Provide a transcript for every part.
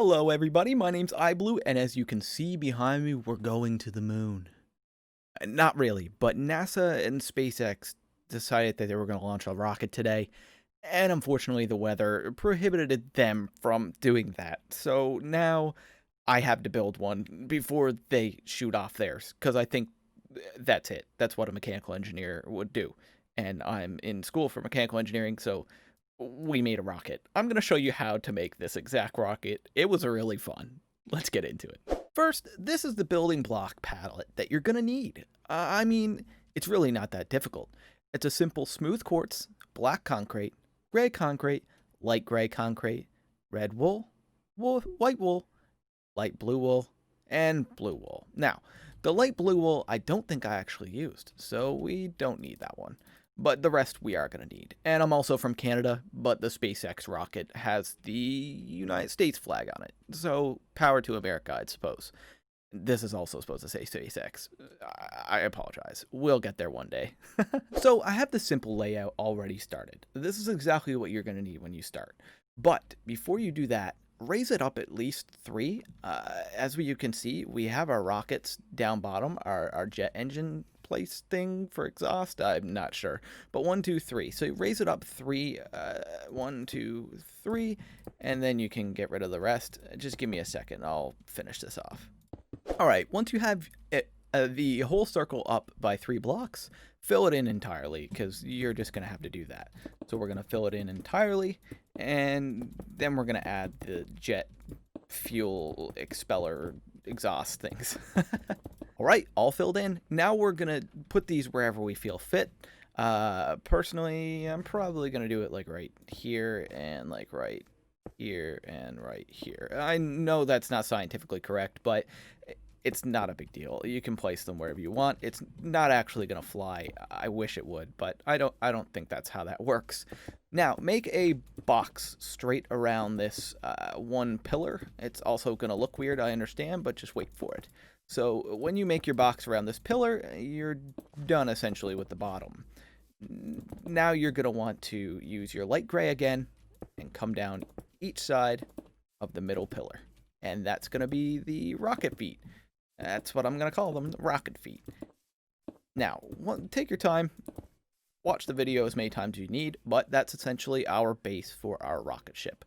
Hello everybody, my name's iBlue, and as you can see behind me, we're going to the moon. Not really, but NASA and SpaceX decided that they were going to launch a rocket today, and unfortunately the weather prohibited them from doing that. So now I have to build one before they shoot off theirs, because I think that's it. That's what a mechanical engineer would do. And I'm in school for mechanical engineering, so we made a rocket. I'm going to show you how to make this exact rocket. It was really fun. Let's get into it. First, this is the building block palette that you're going to need. It's really not that difficult. It's a simple smooth quartz, black concrete, gray concrete, light gray concrete, red wool, white wool, light blue wool, and blue wool. Now, the light blue wool I don't think I actually used, so we don't need that one. But the rest we are going to need. And I'm also from Canada, but the SpaceX rocket has the United States flag on it. So power to America, I suppose. This is also supposed to say SpaceX. I apologize. We'll get there one day. So I have the simple layout already started. This is exactly what you're going to need when you start. But before you do that, raise it up at least 3. As you can see, we have our rockets down bottom, our jet engine place thing for exhaust. I'm not sure, but 1, 2, 3. So you raise it up 3, 1, 2, 3, and then you can get rid of the rest. Just give me a second. I'll finish this off. All right. Once you have it, the whole circle up by 3 blocks, fill it in entirely because you're just going to have to do that. So we're going to fill it in entirely, and then we're going to add the jet fuel expeller exhaust things. All right, all filled in. Now we're going to put these wherever we feel fit. Personally, I'm probably going to do it like right here and like right here and right here. I know that's not scientifically correct, but it's not a big deal. You can place them wherever you want. It's not actually going to fly. I wish it would, but I don't think that's how that works. Now, make a box straight around this one pillar. It's also going to look weird, I understand, but just wait for it. So when you make your box around this pillar, you're done essentially with the bottom. Now you're going to want to use your light gray again and come down each side of the middle pillar. And that's going to be the rocket feet. That's what I'm going to call them, rocket feet. Now, take your time. Watch the video as many times as you need, but that's essentially our base for our rocket ship.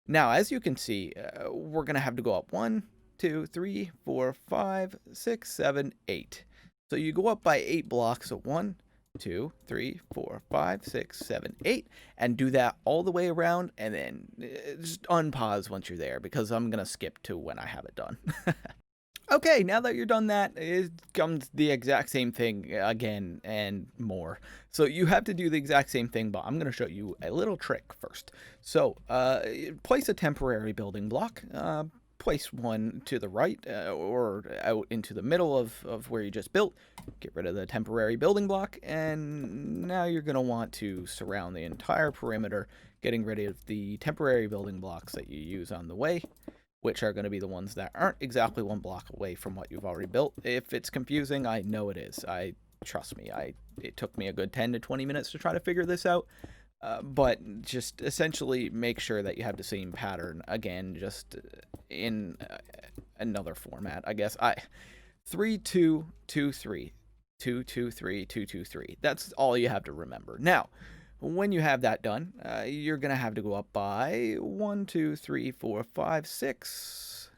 Now, as you can see, we're going to have to go up 1, 2, 3, 4, 5, 6, 7, 8. So you go up by 8 blocks. So 1, 2, 3, 4, 5, 6, 7, 8, and do that all the way around, and then just unpause once you're there because I'm going to skip to when I have it done. Okay, now that you're done that, it comes the exact same thing again and more. So you have to do the exact same thing, but I'm going to show you a little trick first. So place a temporary building block. Place one to the right or out into the middle of where you just built. Get rid of the temporary building block, and now you're going to want to surround the entire perimeter, getting rid of the temporary building blocks that you use on the way, which are going to be the ones that aren't exactly 1 block away from what you've already built. If it's confusing, I know it is. Trust me, it took me a good 10 to 20 minutes to try to figure this out. But just essentially make sure that you have the same pattern again, just in another format, I guess. 3, 2, 2, 3, 2, 2, 3, 2, 2, 3. That's all you have to remember. Now, when you have that done, you're going to have to go up by 1, 2, 3, 4, 5, 6,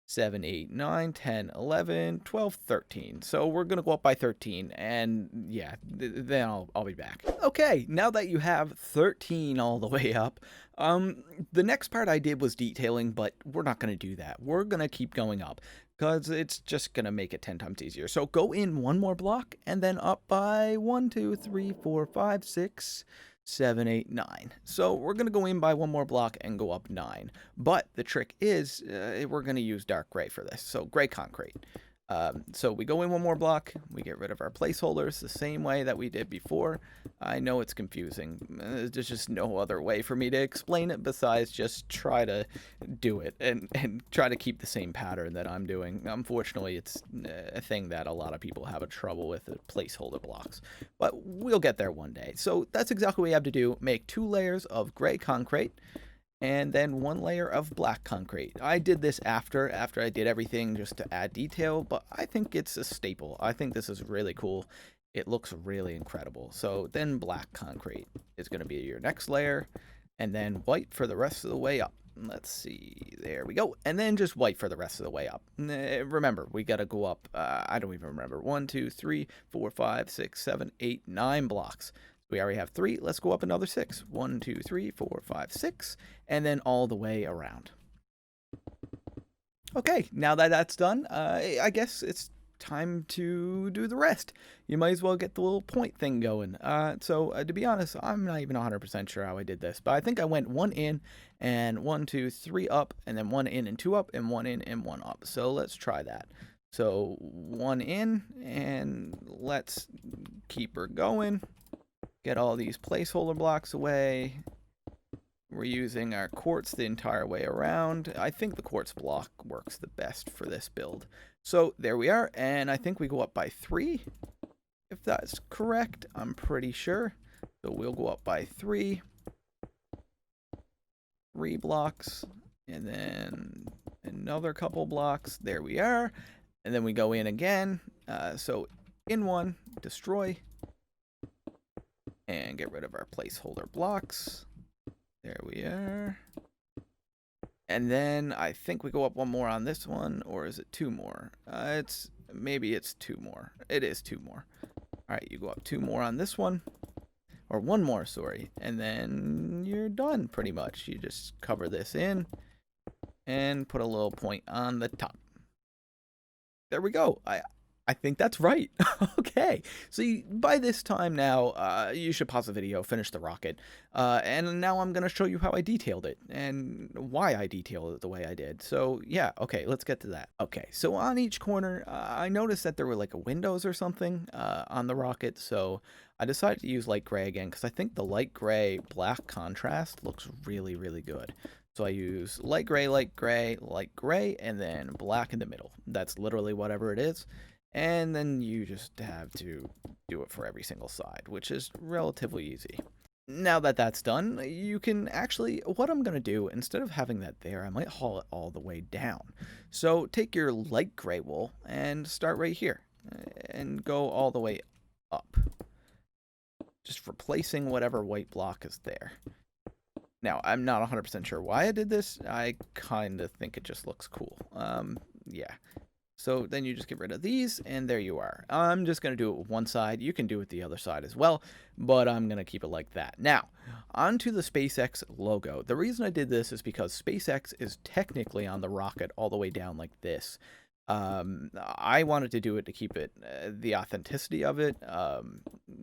7, 8, 9, 10, 11, 12, 13. So we're going to go up by 13, and yeah, then I'll be back. Okay, now that you have 13 all the way up, the next part I did was detailing, but we're not going to do that. We're going to keep going up because it's just going to make it 10 times easier. So go in 1 more block and then up by 1, 2, 3, 4, 5, 6, 7, 8, 9. So we're going to go in by 1 more block and go up 9. But the trick is we're going to use dark gray for this. So gray concrete. So we go in 1 more block, we get rid of our placeholders the same way that we did before. I know it's confusing. There's just no other way for me to explain it besides just try to do it and try to keep the same pattern that I'm doing. Unfortunately, it's a thing that a lot of people have a trouble with, the placeholder blocks. But we'll get there one day. So that's exactly what you have to do. Make 2 layers of gray concrete. and then 1 layer of black concrete. I did this after I did everything just to add detail, but I think it's a staple. I think this is really cool. It looks really incredible. So then black concrete is going to be your next layer, and then white for the rest of the way up. Let's see, there we go. And then just white for the rest of the way up. Remember, we got to go up, I don't even remember, 1, 2, 3, 4, 5, 6, 7, 8, 9 blocks. We already have 3. Let's go up another 6. 1, 2, 3, 4, 5, 6, and then all the way around. Okay, now that that's done, I guess it's time to do the rest. You might as well get the little point thing going. To be honest, I'm not even 100% sure how I did this, but I think I went 1 in and 1, 2, 3 up, and then 1 in and 2 up, and 1 in and 1 up. So let's try that. So 1 in, and let's keep her going. Get all these placeholder blocks away. We're using our quartz the entire way around. I think the quartz block works the best for this build. So there we are, and I think we go up by 3, if that's correct. I'm pretty sure. So we'll go up by 3 blocks, and then another couple blocks. There we are. And then we go in again. So in 1, destroy, and get rid of our placeholder blocks. There we are. And then I think we go up 1 more on this one, or is it 2 more? Maybe it's 2 more. It is 2 more. All right, you go up 2 more on this one, or 1 more, sorry, and then you're done pretty much. You just cover this in and put a little point on the top. There we go. I think that's right. Okay, so by this time now, you should pause the video, finish the rocket, and now I'm going to show you how I detailed it and why I detailed it the way I did. So yeah, okay, let's get to that. Okay, so on each corner, I noticed that there were like windows or something on the rocket, so I decided to use light gray again because I think the light gray black contrast looks really, really good. So I use light gray, and then black in the middle. That's literally whatever it is. And then you just have to do it for every single side, which is relatively easy. Now that that's done, you can actually, what I'm going to do, instead of having that there, I might haul it all the way down. So take your light gray wool and start right here and go all the way up. Just replacing whatever white block is there. Now, I'm not 100% sure why I did this. I kind of think it just looks cool. Yeah. So then you just get rid of these, and there you are. I'm just going to do it with one side. You can do it with the other side as well, but I'm going to keep it like that. Now, onto the SpaceX logo. The reason I did this is because SpaceX is technically on the rocket all the way down like this. I wanted to do it to keep it, the authenticity of it,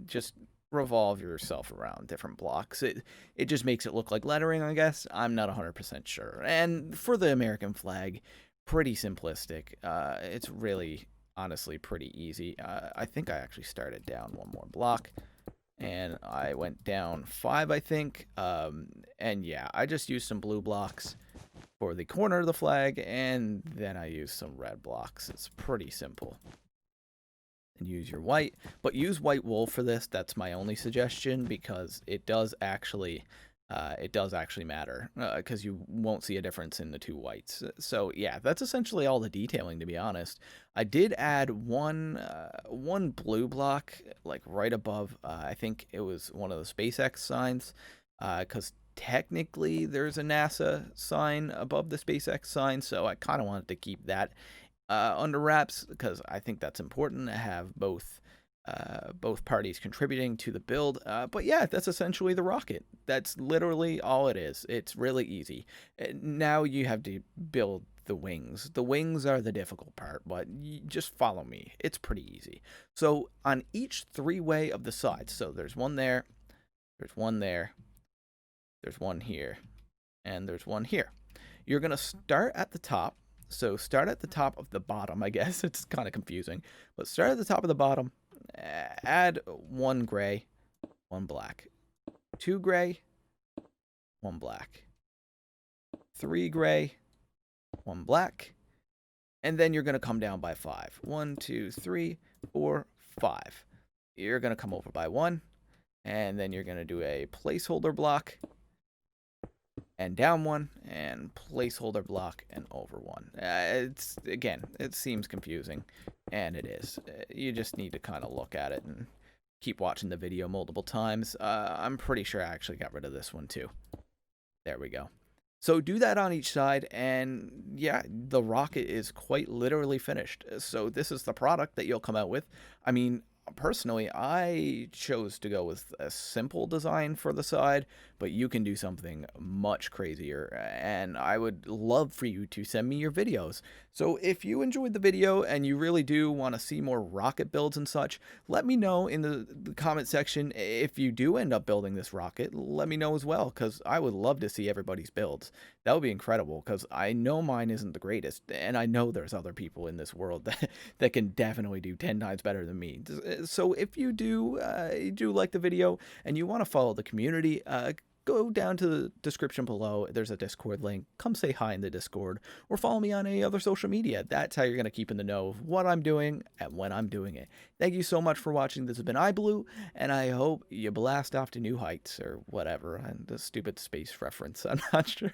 just revolve yourself around different blocks. It just makes it look like lettering, I guess. I'm not 100% sure. And for the American flag, pretty simplistic. It's really, honestly, pretty easy. I think I actually started down 1 more block, and I went down 5, I think. And yeah, I just used some blue blocks for the corner of the flag, and then I used some red blocks. It's pretty simple. And use your white, but use white wool for this. That's my only suggestion, because it does actually matter, because you won't see a difference in the 2 whites. So yeah, that's essentially all the detailing, to be honest. I did add one blue block, like right above, I think it was one of the SpaceX signs, because technically there's a NASA sign above the SpaceX sign, so I kind of wanted to keep that under wraps, because I think that's important to have both parties contributing to the build. But yeah, that's essentially the rocket. That's literally all it is. It's really easy. Now you have to build the wings. The wings are the difficult part, but just follow me. It's pretty easy. So on each 3-way of the sides, so there's one there, there's one there, there's one here, and there's one here. You're going to start at the top. So start at the top of the bottom, I guess. It's kind of confusing. But start at the top of the bottom. Add 1 gray, 1 black. 2 gray, 1 black. 3 gray, 1 black. And then you're going to come down by 5. 1, 2, 3, 4, 5. You're going to come over by 1. And then you're going to do a placeholder block. and down one, and placeholder block and over one. It's, again, it seems confusing, and it is. You just need to kind of look at it and keep watching the video multiple times. I'm pretty sure I actually got rid of this one too. There we go. So do that on each side, and yeah, the rocket is quite literally finished. So this is the product that you'll come out with. I mean, personally, I chose to go with a simple design for the side, but you can do something much crazier, and I would love for you to send me your videos. So if you enjoyed the video and you really do want to see more rocket builds and such, let me know in the comment section. If you do end up building this rocket, let me know as well, because I would love to see everybody's builds. That would be incredible, because I know mine isn't the greatest, and I know there's other people in this world that can definitely do 10 times better than me. So if you do like the video and you want to follow the community, go down to the description below. There's a Discord link. Come say hi in the Discord, or follow me on any other social media. That's how you're going to keep in the know of what I'm doing and when I'm doing it. Thank you so much for watching. This has been iBlue, and I hope you blast off to new heights, or whatever. And the stupid space reference, I'm not sure.